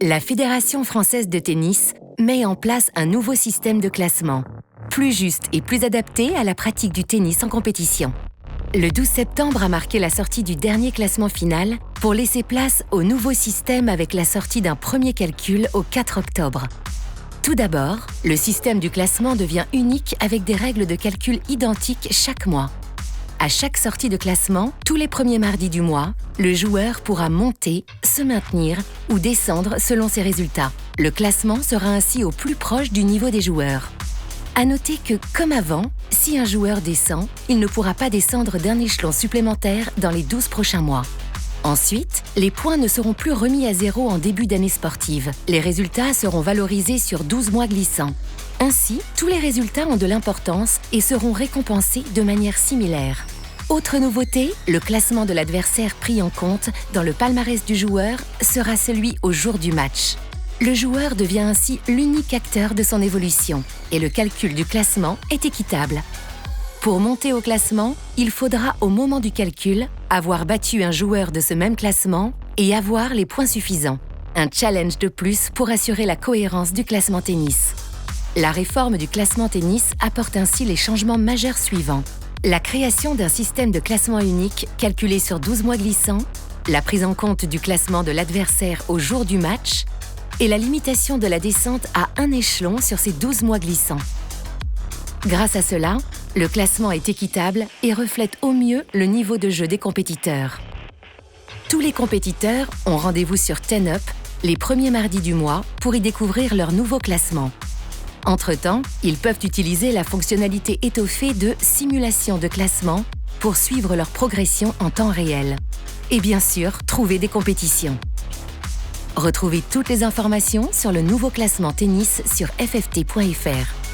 La Fédération française de tennis met en place un nouveau système de classement, plus juste et plus adapté à la pratique du tennis en compétition. Le 12 septembre a marqué la sortie du dernier classement final pour laisser place au nouveau système avec la sortie d'un premier calcul au 4 octobre. Tout d'abord, le système du classement devient unique avec des règles de calcul identiques chaque mois. À chaque sortie de classement, tous les premiers mardis du mois, le joueur pourra monter, se maintenir ou descendre selon ses résultats. Le classement sera ainsi au plus proche du niveau des joueurs. À noter que, comme avant, si un joueur descend, il ne pourra pas descendre d'un échelon supplémentaire dans les 12 prochains mois. Ensuite, les points ne seront plus remis à zéro en début d'année sportive. Les résultats seront valorisés sur 12 mois glissants. Ainsi, tous les résultats ont de l'importance et seront récompensés de manière similaire. Autre nouveauté, le classement de l'adversaire pris en compte dans le palmarès du joueur sera celui au jour du match. Le joueur devient ainsi l'unique acteur de son évolution et le calcul du classement est équitable. Pour monter au classement, il faudra au moment du calcul avoir battu un joueur de ce même classement et avoir les points suffisants. Un challenge de plus pour assurer la cohérence du classement tennis. La réforme du classement tennis apporte ainsi les changements majeurs suivants. La création d'un système de classement unique calculé sur 12 mois glissants, la prise en compte du classement de l'adversaire au jour du match et la limitation de la descente à un échelon sur ces 12 mois glissants. Grâce à cela, le classement est équitable et reflète au mieux le niveau de jeu des compétiteurs. Tous les compétiteurs ont rendez-vous sur TenUp les premiers mardis du mois pour y découvrir leur nouveau classement. Entre-temps, ils peuvent utiliser la fonctionnalité étoffée de simulation de classement pour suivre leur progression en temps réel. Et bien sûr, trouver des compétitions. Retrouvez toutes les informations sur le nouveau classement tennis sur fft.fr.